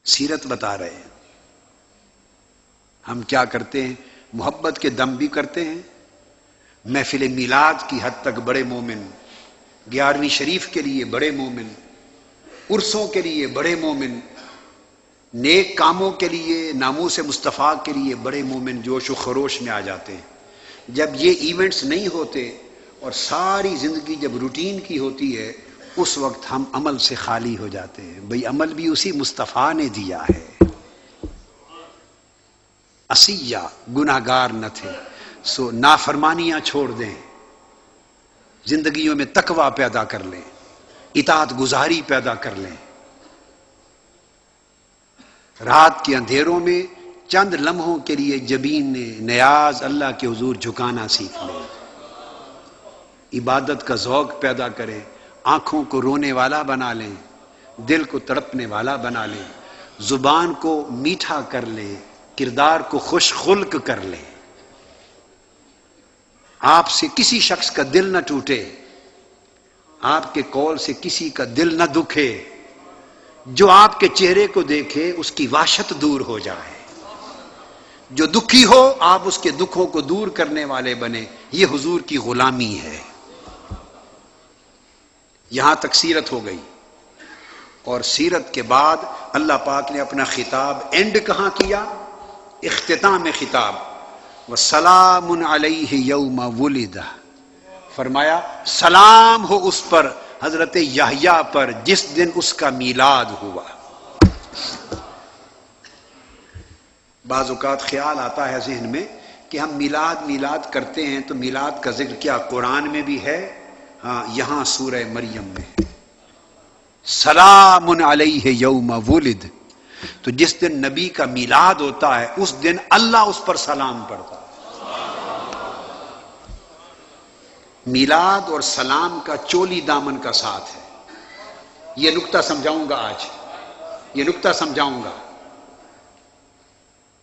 سیرت بتا رہے ہیں. ہم کیا کرتے ہیں؟ محبت کے دم بھی کرتے ہیں. محفل میلاد کی حد تک بڑے مومن، 11ویں شریف کے لیے بڑے مومن، عرسوں کے لیے بڑے مومن، نیک کاموں کے لیے، ناموس مصطفیٰ کے لیے بڑے مومن جوش و خروش میں آ جاتے ہیں. جب یہ ایونٹس نہیں ہوتے اور ساری زندگی جب روٹین کی ہوتی ہے، اس وقت ہم عمل سے خالی ہو جاتے ہیں. بھئی عمل بھی اسی مصطفیٰ نے دیا ہے. عصیہ گناہگار نہ تھے، سو نافرمانیاں چھوڑ دیں، زندگیوں میں تقویٰ پیدا کر لیں، اطاعت گزاری پیدا کر لیں. رات کے اندھیروں میں چند لمحوں کے لیے جبین نیاز اللہ کے حضور جھکانا سیکھ لیں. عبادت کا ذوق پیدا کریں، آنکھوں کو رونے والا بنا لیں، دل کو تڑپنے والا بنا لیں، زبان کو میٹھا کر لیں، کردار کو خوش خلق کر لیں. آپ سے کسی شخص کا دل نہ ٹوٹے، آپ کے قول سے کسی کا دل نہ دکھے. جو آپ کے چہرے کو دیکھے اس کی وحشت دور ہو جائے. جو دکھی ہو آپ اس کے دکھوں کو دور کرنے والے بنے. یہ حضور کی غلامی ہے. یہاں تک سیرت ہو گئی. اور سیرت کے بعد اللہ پاک نے اپنا خطاب اینڈ کہاں کیا؟ اختتام خطاب وَسَلَامٌ عَلَيْهِ يَوْمَ وُلِدَ. فرمایا سلام ہو اس پر، حضرت یحییٰ پر، جس دن اس کا میلاد ہوا. بعض اوقات خیال آتا ہے ذہن میں کہ ہم میلاد کرتے ہیں تو میلاد کا ذکر کیا قرآن میں بھی ہے؟ ہاں، یہاں سورہ مریم میں ہے. سلام علیہ یوم ولد. تو جس دن نبی کا میلاد ہوتا ہے اس دن اللہ اس پر سلام پڑھتا ہے. میلاد اور سلام کا چولی دامن کا ساتھ ہے. یہ نقطہ سمجھاؤں گا آج، یہ نقطہ سمجھاؤں گا،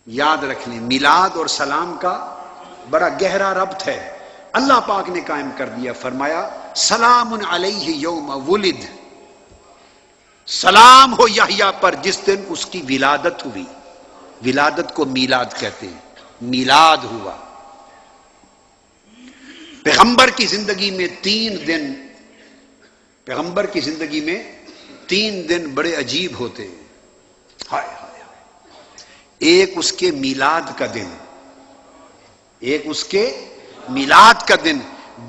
یاد رکھ لیں. میلاد اور سلام کا بڑا گہرا ربط ہے. اللہ پاک نے قائم کر دیا، فرمایا سلام علیہ یوم ولد. سلام ہو یحییٰ پر جس دن اس کی ولادت ہوئی. ولادت کو میلاد کہتے ہیں. میلاد ہوا. پیغمبر کی زندگی میں 3 دن، پیغمبر کی زندگی میں 3 دن بڑے عجیب ہوتے ہیں. ہائے ہائے ہائے. ایک اس کے میلاد کا دن، ایک اس کے میلاد کا دن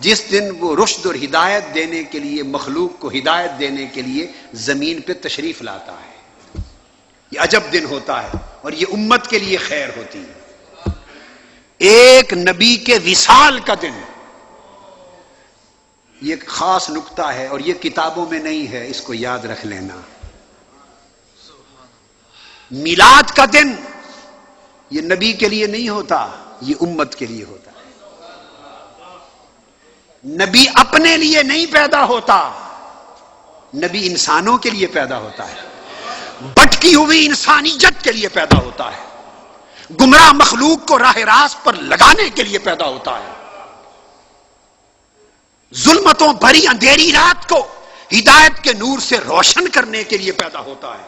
جس دن وہ رشد اور ہدایت دینے کے لیے، مخلوق کو ہدایت دینے کے لیے زمین پہ تشریف لاتا ہے. یہ عجب دن ہوتا ہے اور یہ امت کے لیے خیر ہوتی ہے. ایک نبی کے وصال کا دن، یہ ایک خاص نقطہ ہے اور یہ کتابوں میں نہیں ہے، اس کو یاد رکھ لینا. میلاد کا دن یہ نبی کے لیے نہیں ہوتا، یہ امت کے لیے ہوتا ہے. نبی اپنے لیے نہیں پیدا ہوتا، نبی انسانوں کے لیے پیدا ہوتا ہے. بھٹکی ہوئی انسانیت کے لیے پیدا ہوتا ہے. گمراہ مخلوق کو راہ راست پر لگانے کے لیے پیدا ہوتا ہے. ظلمتوں بھری اندھیری رات کو ہدایت کے نور سے روشن کرنے کے لیے پیدا ہوتا ہے.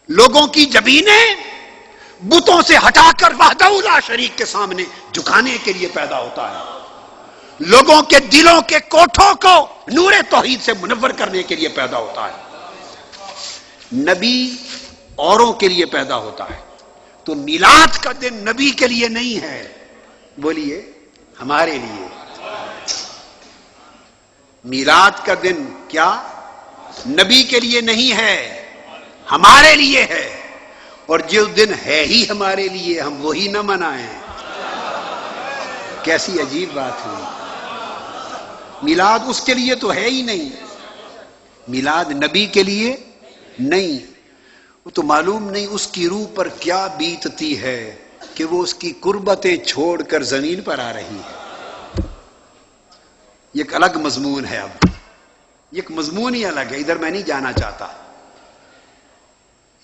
لوگوں کی جبینیں بتوں سے ہٹا کر وحدہ لا شریک کے سامنے جھکانے کے لیے پیدا ہوتا ہے. لوگوں کے دلوں کے کوٹھوں کو نور توحید سے منور کرنے کے لیے پیدا ہوتا ہے. نبی اوروں کے لیے پیدا ہوتا ہے. تو میلاد کا دن نبی کے لیے نہیں ہے، بولیے ہمارے لیے. میلاد کا دن کیا نبی کے لیے نہیں ہے، ہمارے لیے ہے. اور جو دن ہے ہی ہمارے لیے ہم وہی نہ منائیں. کیسی عجیب بات ہوئی. میلاد اس کے لیے تو ہے ہی نہیں، میلاد نبی کے لیے نہیں. وہ تو معلوم نہیں اس کی روح پر کیا بیتتی ہے کہ وہ اس کی قربتیں چھوڑ کر زمین پر آ رہی ہے. یہ ایک الگ مضمون ہے. اب یہ ایک مضمون ہی الگ ہے، ادھر میں نہیں جانا چاہتا.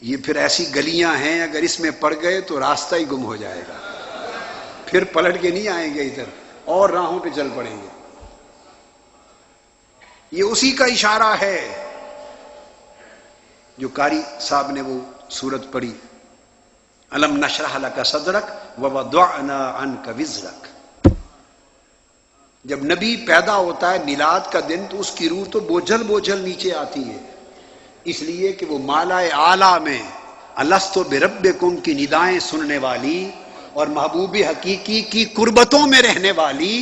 یہ پھر ایسی گلیاں ہیں اگر اس میں پڑ گئے تو راستہ ہی گم ہو جائے گا، پھر پلٹ کے نہیں آئیں گے ادھر، اور راہوں پہ چل پڑیں گے. یہ اسی کا اشارہ ہے. جو قاری صاحب نے وہ سورت پڑھی، الم نشرح لک صدرک ووضعنا عنک وزرک. جب نبی پیدا ہوتا ہے میلاد کا دن تو اس کی روح تو بوجھل بوجھل نیچے آتی ہے، اس لیے کہ وہ مالا اعلیٰ میں الستو بربکم کی ندائیں سننے والی اور محبوب حقیقی کی قربتوں میں رہنے والی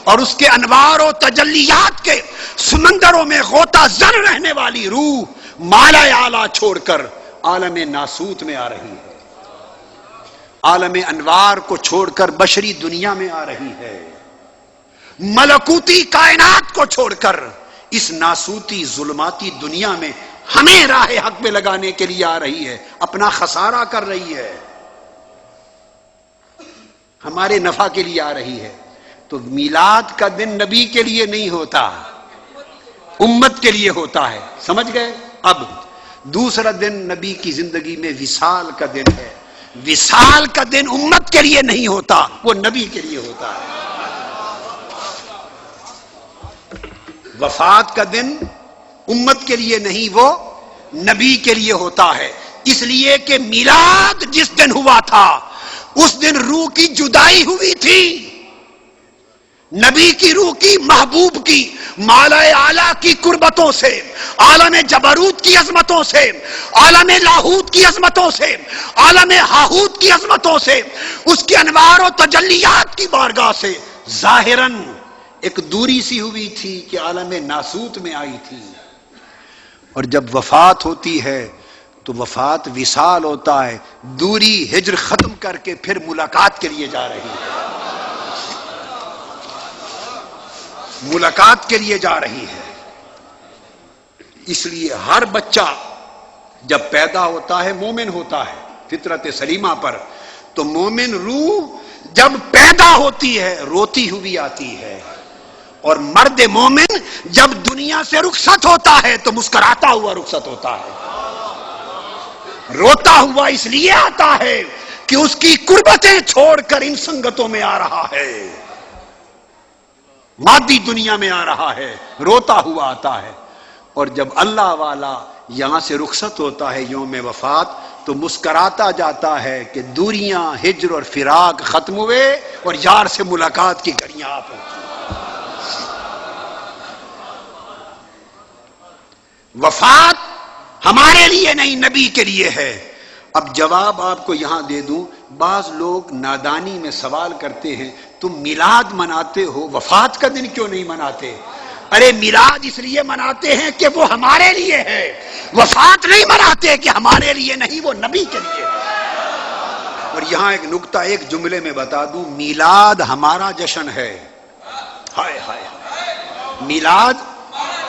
اور اس کے انوار و تجلیات کے سمندروں میں غوطہ زن رہنے والی روح مالا اعلیٰ چھوڑ کر عالم ناسوت میں آ رہی ہے، عالم انوار کو چھوڑ کر بشری دنیا میں آ رہی ہے، ملکوتی کائنات کو چھوڑ کر اس ناسوتی ظلماتی دنیا میں ہمیں راہ حق پہ لگانے کے لیے آ رہی ہے، اپنا خسارہ کر رہی ہے، ہمارے نفع کے لیے آ رہی ہے. تو میلاد کا دن نبی کے لیے نہیں ہوتا، امت کے لیے ہوتا ہے. سمجھ گئے؟ اب دوسرا دن نبی کی زندگی میں وصال کا دن ہے. وصال کا دن امت کے لیے نہیں ہوتا، وہ نبی کے لیے ہوتا ہے. وفات کا دن امت کے لیے نہیں، وہ نبی کے لیے ہوتا ہے. اس لیے کہ میلاد جس دن ہوا تھا اس دن روح کی جدائی ہوئی تھی، نبی کی روح کی محبوب کی مالا اعلیٰ کی قربتوں سے، عالم جبروت کی عظمتوں سے، عالم لاہوت کی عظمتوں سے، عالم ہاہوت کی عظمتوں سے، اس کے انوار و تجلیات کی بارگاہ سے ظاہراً ایک دوری سی ہوئی تھی کہ عالم ناسوت میں آئی تھی. اور جب وفات ہوتی ہے تو وفات وصال ہوتا ہے، دوری ہجر ختم کر کے پھر ملاقات کے لیے جا رہی ہے، ملاقات کے لیے جا رہی ہے. اس لیے ہر بچہ جب پیدا ہوتا ہے مومن ہوتا ہے فطرت سلیمہ پر، تو مومن روح جب پیدا ہوتی ہے روتی ہوئی آتی ہے، اور مرد مومن جب دنیا سے رخصت ہوتا ہے تو مسکراتا ہوا رخصت ہوتا ہے. روتا ہوا اس لیے آتا ہے کہ اس کی قربتیں چھوڑ کر ان سنگتوں میں آ رہا ہے، مادی دنیا میں آ رہا ہے، روتا ہوا آتا ہے. اور جب اللہ والا یہاں سے رخصت ہوتا ہے یوم وفات تو مسکراتا جاتا ہے کہ دوریاں ہجر اور فراق ختم ہوئے اور یار سے ملاقات کی گھڑیاں آ پہنچی. وفات ہمارے لیے نہیں نبی کے لیے ہے. اب جواب آپ کو یہاں دے دوں. بعض لوگ نادانی میں سوال کرتے ہیں تم میلاد مناتے ہو وفات کا دن کیوں نہیں مناتے؟ ارے میلاد اس لیے مناتے ہیں کہ وہ ہمارے لیے ہے، وفات نہیں مناتے کہ ہمارے لیے نہیں، وہ نبی کے لیے. اور یہاں ایک نکتہ ایک جملے میں بتا دوں، میلاد ہمارا جشن ہے. ہائے ہائے، میلاد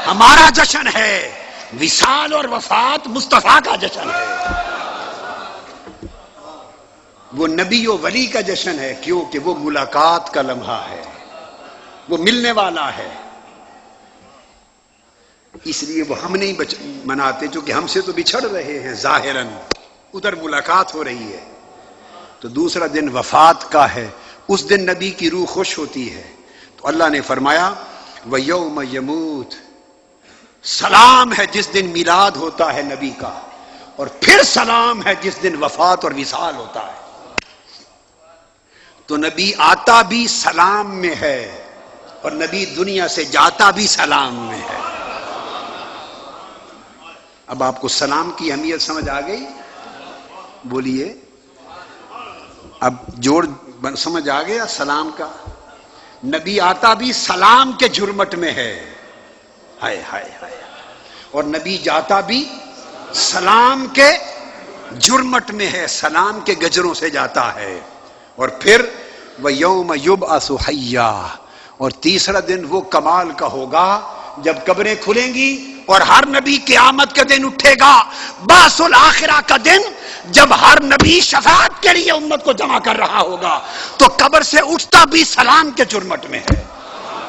ہمارا جشن ہے، وصال اور وفات مصطفیٰ کا جشن ہے. وہ نبی و ولی کا جشن ہے، کیونکہ وہ ملاقات کا لمحہ ہے، وہ ملنے والا ہے. اس لیے وہ ہم نہیں مناتے چونکہ ہم سے تو بچھڑ رہے ہیں ظاہراً، ادھر ملاقات ہو رہی ہے. تو دوسرا دن وفات کا ہے، اس دن نبی کی روح خوش ہوتی ہے. تو اللہ نے فرمایا وَيَوْمَ يَمُوتُ، سلام ہے جس دن میلاد ہوتا ہے نبی کا، اور پھر سلام ہے جس دن وفات اور وصال ہوتا ہے. تو نبی آتا بھی سلام میں ہے اور نبی دنیا سے جاتا بھی سلام میں ہے. اب آپ کو سلام کی اہمیت سمجھ آ گئی؟ بولیے، اب جوڑ سمجھ آ گیا سلام کا. نبی آتا بھی سلام کے جرمٹ میں ہے، ہائے ہائے ہائے، اور نبی جاتا بھی سلام کے جرمٹ میں ہے، سلام کے گجروں سے جاتا ہے. اور پھر وَيَوْمَ يُبْعَثُ حَيًّا، اور تیسرا دن وہ کمال کا ہوگا جب قبریں کھلیں گی اور ہر نبی قیامت کے دن اٹھے گا. بعث الآخرہ کا دن جب ہر نبی شفاعت کے لیے امت کو جمع کر رہا ہوگا تو قبر سے اٹھتا بھی سلام کے جرمٹ میں ہے.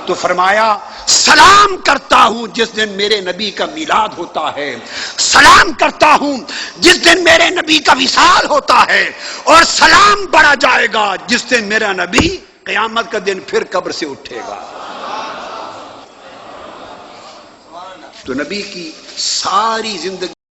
تو فرمایا سلام کرتا ہوں جس دن میرے نبی کا میلاد ہوتا ہے، سلام کرتا ہوں جس دن میرے نبی کا وصال ہوتا ہے، اور سلام بڑھا جائے گا جس دن میرا نبی قیامت کا دن پھر قبر سے اٹھے گا. تو نبی کی ساری زندگی